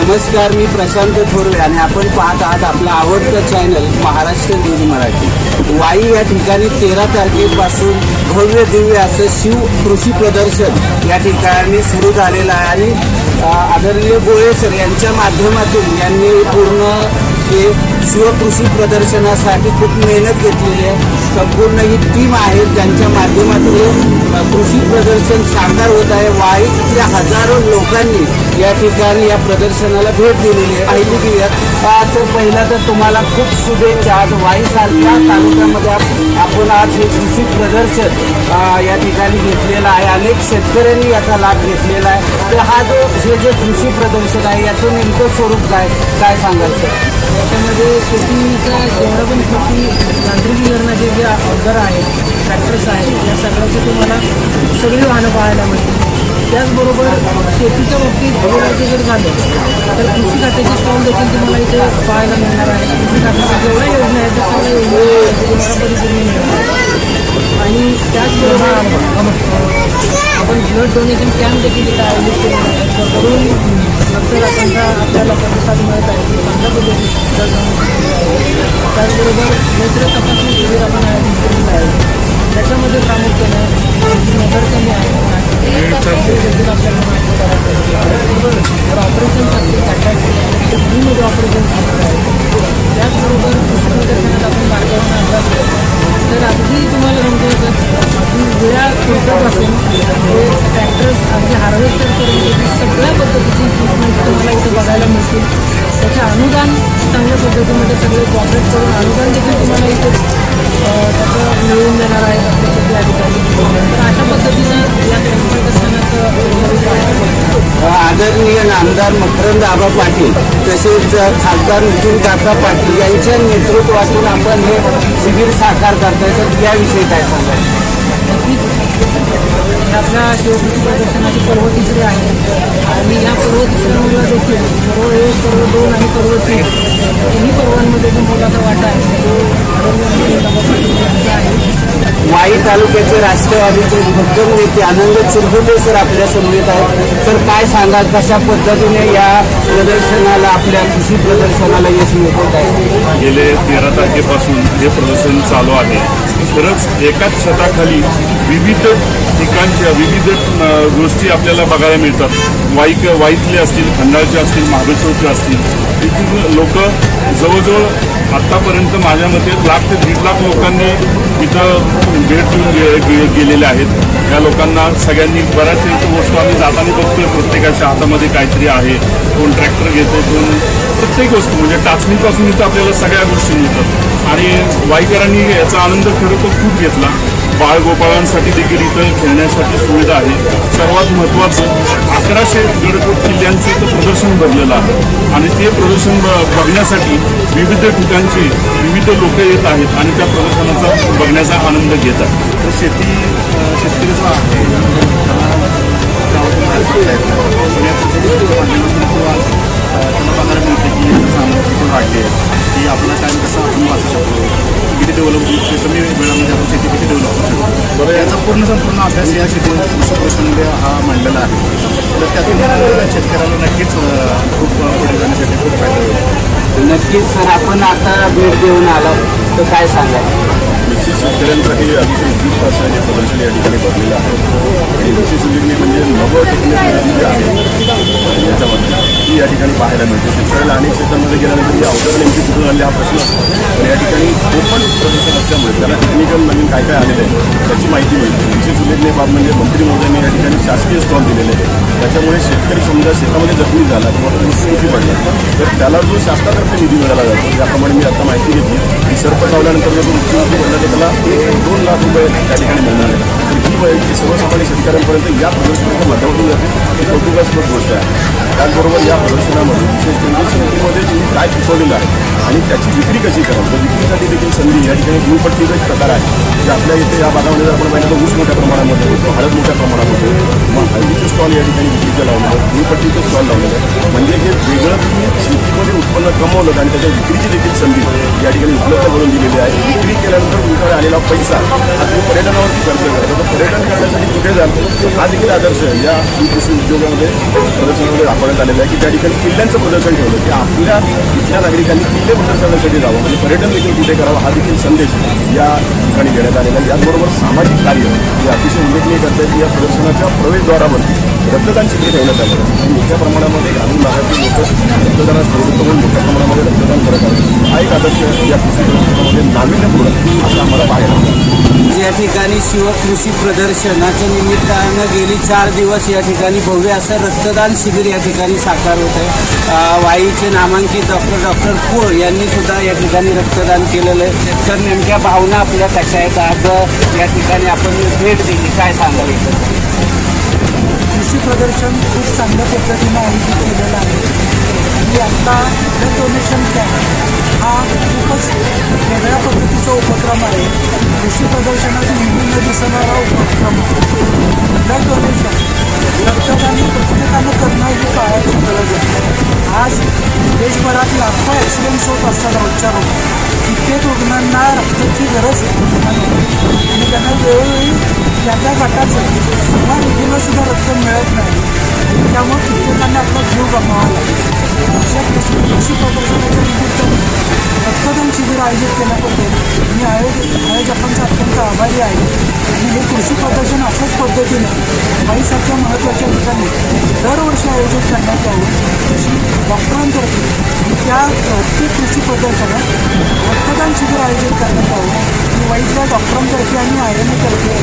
नमस्कार, मी प्रशांत थोरवे आणि आपण पाहत आहात आपलं आवडतं चॅनल महाराष्ट्र न्यूज मराठी। वाई या ठिकाणी 13 तारखेपासून भव्य दिव्य असं शिव कृषी प्रदर्शन या ठिकाणी सुरू झालेलं आहे आणि आदरणीय गोळे सर यांच्या माध्यमातून यांनी पूर्ण हे शिवकृषी प्रदर्शनासाठी खूप मेहनत घेतलेली आहे। संपूर्ण ही टीम आहे त्यांच्या माध्यमातून कृषी प्रदर्शन साकार होत आहे। वाईतल्या हजारो लोकांनी या ठिकाणी या प्रदर्शनाला भेट दिलेली आहे। पहिली घेऊयात तर पहिला तर तुम्हाला खूप शुभेच्छा। आज वाईसारख्या तालुक्यामध्ये आपण आज हे कृषी प्रदर्शन या ठिकाणी घेतलेलं आहे। अनेक शेतकऱ्यांनी याचा लाभ घेतलेला आहे। तर हा जे कृषी प्रदर्शन आहे याचं नेमकं स्वरूप काय सांगायचं? याच्यामध्ये शेतीचा जेवढा पण कृषी यांत्रिकीकरणाचे जे अवजार आहेत, ट्रॅक्टर्स आहेत, या सगळ्याची तुम्हाला सगळी वाहनं पाहायला मिळतील। त्याचबरोबर शेतीच्या बाबतीत बोलायचं जर झालं तर कृषी खात्याचे स्टॉल देखील तुम्हाला इथे पाहायला मिळणार आहे। कृषी खात्याच्या जेवढ्या योजना आहेत त्या सगळ्या योजना तुम्हाला परिपूर्ण मिळणार आहे। आणि त्याचबरोबर आपण ब्लड डोनेशन कॅम्प देखील इथं आयोजित केलेला आहे। करून रक्तदात्यांचा आपल्याला प्रतिसाद मिळत आहे की चांगल्या पद्धतीने ब्लड डोनेशन केलं आहे। त्याचबरोबर नेत्र तपासणी शिबिर आपण आयोजित केलेलं आहे। त्याच्यामध्ये प्रामुख्याने नगरकमी आहे देखील आपल्याला माहिती करायचं तर ऑपरेशन असतील फ्रीमध्ये ऑपरेशन सुरू आहे। त्याचबरोबर कृषी प्रदर्शनात आपण बारकाईने अभ्यास करतो तर अगदी तुम्हाला समजतं अगदी वेळा खुर्टापासून हे ट्रॅक्टर्स अगदी हार्वेस्टरपर्यंत सगळ्या पद्धतीची ट्रीटमेंट तुम्हाला इथे बघायला मिळतील। त्याचे अनुदान चांगल्या पद्धतीमध्ये सगळे कॉपरेट करून अनुदान देखील तुम्हाला इथे त्याचं मिळवून देणार आहे आपल्या शेती अधिकारी। तर अशा पद्धतीनं या प्रदर्शनाचं आदरणीय आमदार मकरंद आबा पाटील तसेच खासदार नितीन काका पाटील यांच्या नेतृत्वातून आपण हे शिबिर साकार करताय। तर याविषयी काय सांगाल? आपल्या शिवकृषी प्रदर्शनाची पर्व तिसरी आहे आणि या पर्व तिसऱ्यामुळे देखील पर्व 1, पर्व 2 आणि पर्व 3 तिन्ही पर्वांमध्ये जो मोलाचा वाटा आहे तो आहे। वाई तालुक्याचे राष्ट्रवादीचे भक्कम नेते आनंद चिरगुटे सर आपल्या समवेत आहेत। तर काय सांगाल कशा पद्धतीने या प्रदर्शनाला आपल्या कृषी प्रदर्शनाला यश मिळत आहे? गेले 13 तारखेपासून हे प्रदर्शन चालू आहे। खरंच एकाच छताखाली विविध ठिकाणच्या विविध गोष्टी आपल्याला बघायला मिळतात। वाईतले असतील, खंडाळचे असतील, महाबळेश्वरचे असतील, तिथून लोक जवळजवळ आत्तापर्यंत माझ्या मते 1,00,000 ते 1.5 लाख लोकांनी इथं भेट देऊन गेलेले आहेत। या लोकांना सगळ्यांनी बऱ्याच वस्तू आम्ही जाताना बघतोय प्रत्येकाच्या हातामध्ये काहीतरी आहे। कोण ट्रॅक्टर घेतो, कोण प्रत्येक वस्तू म्हणजे टाचणीपासून इथं आपल्याला सगळ्या गोष्टी मिळतात आणि वाईकरांनी याचा आनंद खरोखर खूप घेतला। बाळगोपाळांसाठी देखील इथं खेळण्यासाठी सुविधा आहे। सर्वात महत्त्वाचं 1100 गडकोट किल्ल्यांचं इथं प्रदर्शन भरलेलं आहे आणि ते प्रदर्शन बघण्यासाठी विविध ठिकाणचे विविध लोक येत आहेत आणि त्या प्रदर्शनाचा बघण्याचा आनंद घेत आहेत। तर शेतकरी जो आहे त्यांना बघायला मिळते की सामर्थ्य वाढले की आपला टाईम कसा आपण वाचू शकतो, किती डेव्हलप कमी वेळामध्ये आपण शेती किती डेव्हलप करू शकतो। बरं, याचा संपूर्ण अभ्यास या शेती कृषी प्रदर्शनामध्ये हा मांडलेला आहे। तर त्यातून शेतकऱ्याला नक्कीच खूप पुढे जाण्यासाठी खूप फायदा होईल। नक्कीच सर, आपण आता भेट देऊन आला तर काय सांगाल? निश्चित शेतकऱ्यांसाठी अतिशय उपयुक्त असं हे प्रदर्शन या ठिकाणी भरलेलं आहे आणि विशेष म्हणजे नवं टेक्नॉलॉजी जी आहे याच्यामध्ये ती या ठिकाणी पाहायला मिळते। शेतकऱ्याला अनेक क्षेत्रांमध्ये गेल्यानंतर जे अवघड नेमकी कुठून आले हा प्रश्न असतो, पण या ठिकाणी ओपन प्रदर्शन असल्यामुळे त्याला टेक्निकल नवीन काय आलेलं आहे त्याची माहिती मिळते। विशेष उल्लेखनीय बाब म्हणजे मंत्री महोदयांनी या ठिकाणी शासकीय स्टॉल दिलेले आहे। त्याच्यामुळे शेतकरी समजा शेतामध्ये जखमी झाला किंवा मृत्यूमुखी पडला तर त्याला जो शासनातर्फे निधी मिळाला जातो, ज्याप्रमाणे मी आता माहिती घेतली की सर्प चावल्यानंतर जर मृत्यूमुखी पडला तर त्याला 1-2 लाख रुपये त्या ठिकाणी मिळणार आहे। तर ही माहिती सर्वसामान्य शेतकऱ्यांपर्यंत या प्रदर्शनाच्या माध्यमातून जाते ही कौतुकास्पद गोष्ट आहे। त्याचबरोबर या प्रदर्शनामध्ये विशेष म्हणजे शेतीमध्ये तुम्ही काय पिकवलेलं आहे आणि त्याची विक्री कशी कराल तर विक्रीसाठी देखील संधी या ठिकाणी गुळपट्टीचा एक प्रकार आहे जे आपल्या इथे या भागामध्ये जर आपण पाहिलं तर ऊस मोठ्या प्रमाणामध्ये होतो, हळद मोठ्या प्रमाणामध्ये होतो, मग हळदीचे स्टॉल या ठिकाणी विक्रीचे लावलेलं आहे, गुळपट्टीचे स्टॉल लावलेलं आहे। म्हणजे हे वेगळं तुम्ही शेतीमध्ये उत्पन्न कमवलं आणि त्याच्या विक्रीची देखील संधी या ठिकाणी उपलब्ध करून दिलेली आहे. विक्री केल्यानंतर तुमच्याकडे आलेला पैसा हा तुम्ही पर्यटनावरती खर्च करता. तर पर्यटन करण्यासाठी कुठे जाल हा देखील आदर्श या कृषी उद्योगामध्ये प्रदर्शनामध्ये दाखवण्यात आलेला आहे की त्या ठिकाणी किल्ल्यांचं प्रदर्शन ठेवलं की आपल्या इथल्या नागरिकांनी किल्ले प्रदर्शनासाठी जावं म्हणजे पर्यटन देखील कुठे करावं हा देखील संदेश या ठिकाणी देण्यात आलेला आहे. याचबरोबर सामाजिक कार्य हे अतिशय उल्लेखनीय करतात की या प्रदर्शनाच्या प्रवेशद्वारावरती रक्तदान शिबिर ठेवण्यात आलं आणि मोठ्या प्रमाणामध्ये ग्रामीण भागातील लोक रक्तदानात प्रवृत्त होऊन मोठ्या प्रमाणामध्ये रक्तदान करत आहेत. हा एक आदर्श या कृषी प्रदर्शनामध्ये नाविन्यपूर्ण असं आम्हाला पाहायला मिळालं. या ठिकाणी शिवकृषी प्रदर्शनाच्या निमित्तानं गेली 4 दिवस या ठिकाणी भव्य असं रक्तदान शिबिर या ठिकाणी साकार होत आहे. वाईचे नामांकित डॉक्टर कोळ यांनी सुद्धा या ठिकाणी रक्तदान केलेलं आहे. तर नेमक्या भावना आपल्या कशा आहेत आज या ठिकाणी आपण भेट दिली काय सांगाल? कृषी प्रदर्शन खूप चांगल्या पद्धतीनं आयोजित केलेलं आहे आणि आता ब्लड डोनेशन कॅम्प हा खूपच वेगळ्या पद्धतीचा उपक्रम आहे. कृषी प्रदर्शनात नेहमी दिसणारा उपक्रम ब्लड डोनेशन रक्तदान प्रत्येकानं करणं ही काळाची गरज आहे. आज देशभरात लाखो ॲक्सिडेंट्स होत असतात रोजच्या रोज. कित्येक रुग्णांना रक्ताची गरज आणि त्यांना वेळोवेळी त्या गटाचं किंवा रुग्णासुद्धा रक्त मिळत नाही. त्यामुळे कित्येकांना आपला जीव गमावा लागतो. अशा कृषी प्रदर्शनाच्या निमित्ताने रक्तदान शिबिर आयोजित केल्याबद्दल मी आयोजकांचा अत्यंत आभारी आहे. आणि हे कृषी प्रदर्शन अशाच पद्धतीने वाईसारख्या महत्त्वाच्या ठिकाणी दरवर्षी आयोजित करण्यात यावं अशी डॉक्टरांतर्फे आणि त्या प्रत्येक कृषी प्रदर्शनात रक्तदान शिबिर आयोजित करण्यात यावं ही वाईटल्या डॉक्टरांतर्फे आणि आयएमएतर्फे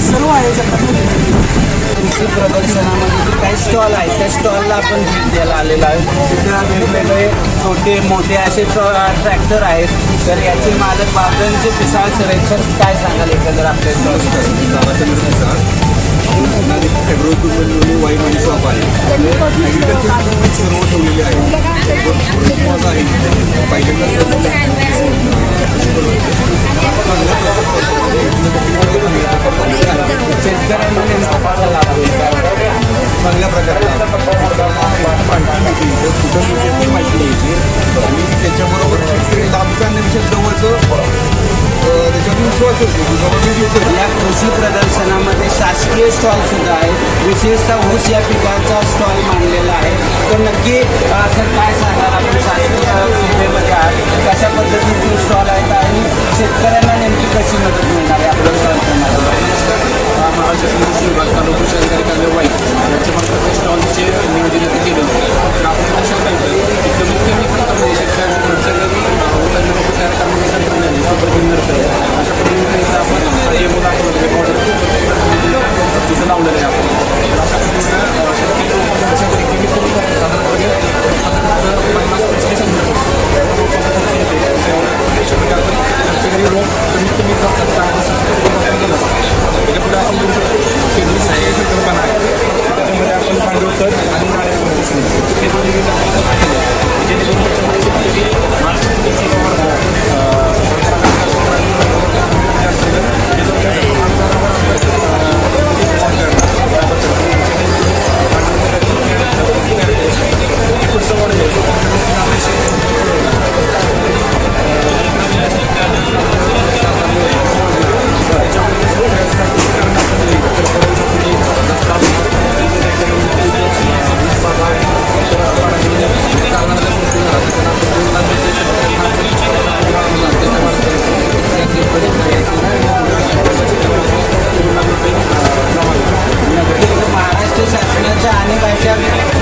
सर्व आयोजकांना विनंती करतो. कृषी प्रदर्शनामध्ये जे काही स्टॉल आहेत त्या स्टॉलला आपण भेट द्यायला आलेलो आहे. तिथं वेगवेगळे छोटे मोठे असे ट्रॅक्टर आहेत. तर याचे मालक बाबांचे पिसाळ सर आहेत. तर काय सांगाल एकंदर आपल्या फेब्रुवारी वाई मनी शॉप आहे. ॲग्रिकल्चर सर्व ठेवलेले आहे. शेतकऱ्यांना नेमका कसा लाभ होईल? चांगल्या प्रकारे कुठं माहिती द्यायची आणि त्याच्याबरोबर शेतकरी लाभ करण्यापेक्षा जवळचं त्याच्यावर विश्वास होतो. या कृषी प्रदर्शनामध्ये शासकीय स्टॉल सुद्धा आहेत. विशेषतः ऊस या पिकाचा स्टॉल मांडलेला आहे. तर नक्की असं काय सांगाल आपण शासकीय सुविधेमध्ये आहात कशा पद्धतीचे स्टॉल आहेत आणि शेतकऱ्यांना नेमकी कशी मदत मिळणार आहे आपल्या स्टॉल? महाराष्ट्रातील कृषी विभाग तालुका शेतकरी कल्याण वाई याच्यामार्फत स्टॉलचे नियोजन केलं तर आपण लक्षात पाहिजे की कमीत कमी खर्चामध्ये शेतकऱ्यांच्या खर्चामध्ये तयार करण्यासाठी अशा पद्धतीने आपण जे मुलं ऑर्डर तिथं लावलेलं आहे आपण तर अशा पद्धतीनं शेतकरी कमीत कमी साधारणपणे 50 ते 100 शेतकरी रोग कमीत कमी खर्चात गेलं त्याच्यापुढे आपण करू शकतो सेंद्रिय सहाय्य संकल्पना आहे. त्याच्यामध्ये आपण भांडवल तर आणि हे दोन्ही जेणेकरून त्याच्यामध्ये महाराष्ट्र शासनाच्या अनेक अशा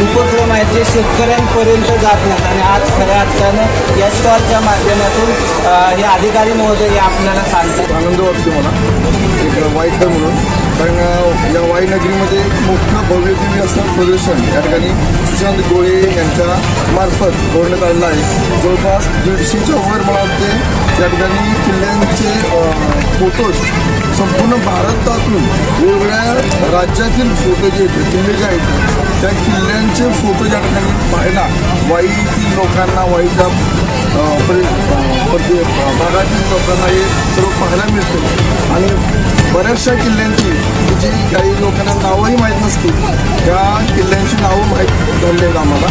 उपक्रम आहेत जे शेतकऱ्यांपर्यंत जात नाहीत आणि आज खऱ्या अर्थानं या स्टॉलच्या माध्यमातून हे अधिकारी महोदय आपल्याला सांगतात. आनंद वाटतो मला एक वाईकर म्हणून. कारण या वाई नगरीमध्ये एक मोठं भव्यदिव्य असं प्रदर्शन या ठिकाणी सुशांत गोळे यांच्या मार्फत घडवण्यात आलेलं आहे. जवळपास 150च्या वर मला वाटते या ठिकाणी किल्ल्यांचे फोटोज संपूर्ण भारतातून वेगवेगळ्या राज्यातील फोटो जे आहेत किल्ले जे आहेत त्या किल्ल्यांचे फोटो या ठिकाणी पाहायला वाईतील लोकांना वाईच्या भागातील लोकांना हे सर्व पाहायला मिळतं आणि बऱ्याचशा किल्ल्यांची जी काही लोकांना नावंही माहीत नसतील त्या किल्ल्यांची नावं माहीत झाली आहेत आम्हाला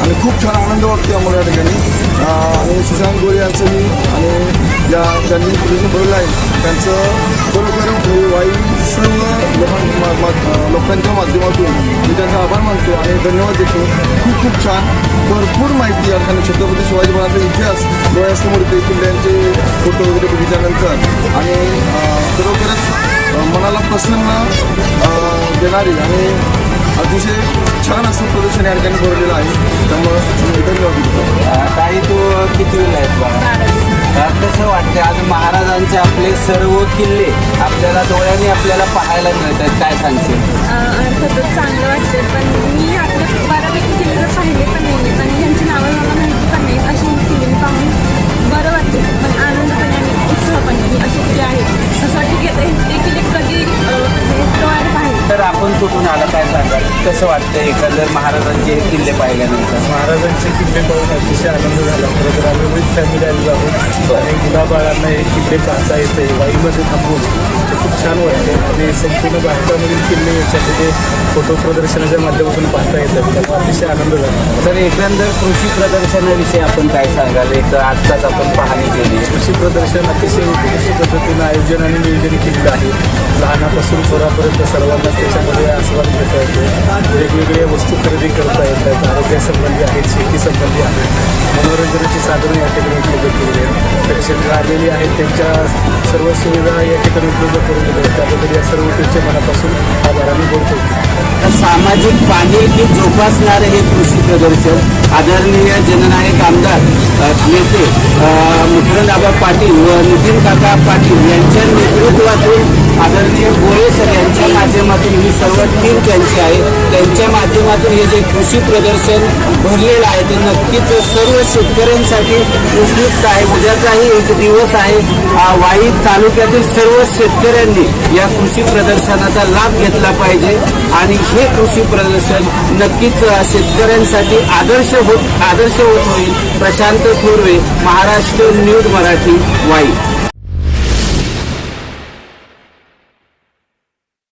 आणि खूप छान आनंद वाटतो आम्हाला या ठिकाणी. आणि सुशांत गोळे यांचंही आणि या ज्यांनी प्रदर्शन भरवलं आहे त्यांचं बरोबर वाई सर्व लोकांच्या माध्यमातून मी त्यांचा आभार मानतो आणि धन्यवाद देतो. खूप खूप छान भरपूर माहिती या ठिकाणी छत्रपती शिवाजी महाराजांचा इतिहास डोळ्यासमोर ते किल्ल्यांचे फोटो वगैरे बघितल्यानंतर आणि खरोखरच मनाला प्रसन्न देणारी आणि अतिशय छान असं प्रदर्शन या ठिकाणी भरलेलं आहे. त्यामुळं धन्यवाद देतो. काही तू किती वेळ आहेत बघा कसं वाटतं आज महाराजांचे आपले सर्व किल्ले आपल्याला डोळ्याने आपल्याला पाहायला मिळतात, काय सांगशील? अर्थातच चांगलं वाटते, पण मी आपले बऱ्यापैकी किल्ले तर पाहिले पण नाही आणि त्यांची नावं मला माहिती पण नाही. अशी किल्ले पाहून बरं वाटते, पण आनंद पण आणि उत्साह पण की असे किल्ले आहेत असं वाटतं की ते किल्ले कधी डोळ्याने पाहिले. तर आपण कुठून आला काय सांगाल, कसं वाटतं एकंदर महाराजांचे हे किल्ले पाहिल्यानंतर? महाराजांचे किल्ले पाहून अतिशय आनंद झाला. खरं तर आम्ही विथ फॅमिली आलेलो आहोत आणि मुलाबाळांना हे किल्ले पाहता येते वाईमध्ये थांबून ते खूप छान वाटते आणि संपूर्ण भारतामधील किल्ले याच्यामध्ये फोटो प्रदर्शनाच्या माध्यमातून पाहता येतात, त्यामुळे अतिशय आनंद झाला. तर एकंदर कृषी प्रदर्शनाविषयी आपण काय सांगाल? एक आत्ताच आपण पाहणी केली. कृषी प्रदर्शन अतिशय उत्कृष्ट पद्धतीनं आयोजन आणि नियोजन केलेलं आहे. लहानापासून थोरापर्यंत सर्वांना त्याच्यामध्ये आस्वाद घेता येतो. वेगवेगळ्या वस्तू खरेदी करता येतात, आरोग्यासंबंधी आहेत, शेतीसंबंधी आहेत, मनोरंजनाची साधनं या ठिकाणी उपलब्ध केलेली आहेत. प्रेक्षक आलेली आहेत त्यांच्या सर्व सुविधा या ठिकाणी उपलब्ध करून दिल्या आहेत. त्याबद्दल या सर्व त्यांच्या मनापासून आभार आम्ही बोलतो. सामाजिक बांधिलकी जोपासणारे हे कृषी प्रदर्शन आदरणीय जननायक आमदार नेते मुकुंदराव पाटील व नितीन काका पाटील यांच्या नेतृत्वातून आदरणीय गोळे सर यांच्या माध्यमातून ही सर्व टीम त्यांची आहे. त्यांच्या माध्यमातून हे जे कृषी प्रदर्शन भरलेलं आहे ते नक्कीच सर्व शेतकऱ्यांसाठी उपयुक्त आहे. उद्याचाही एक दिवस आहे. वाई तालुक्यातील सर्व शेतकऱ्यांनी या कृषी प्रदर्शनाचा लाभ घेतला पाहिजे आणि हे कृषी प्रदर्शन नक्कीच शेतकऱ्यांसाठी आदर्श होत होईल. प्रशांत थोरवे, महाराष्ट्र न्यूज मराठी, वाई.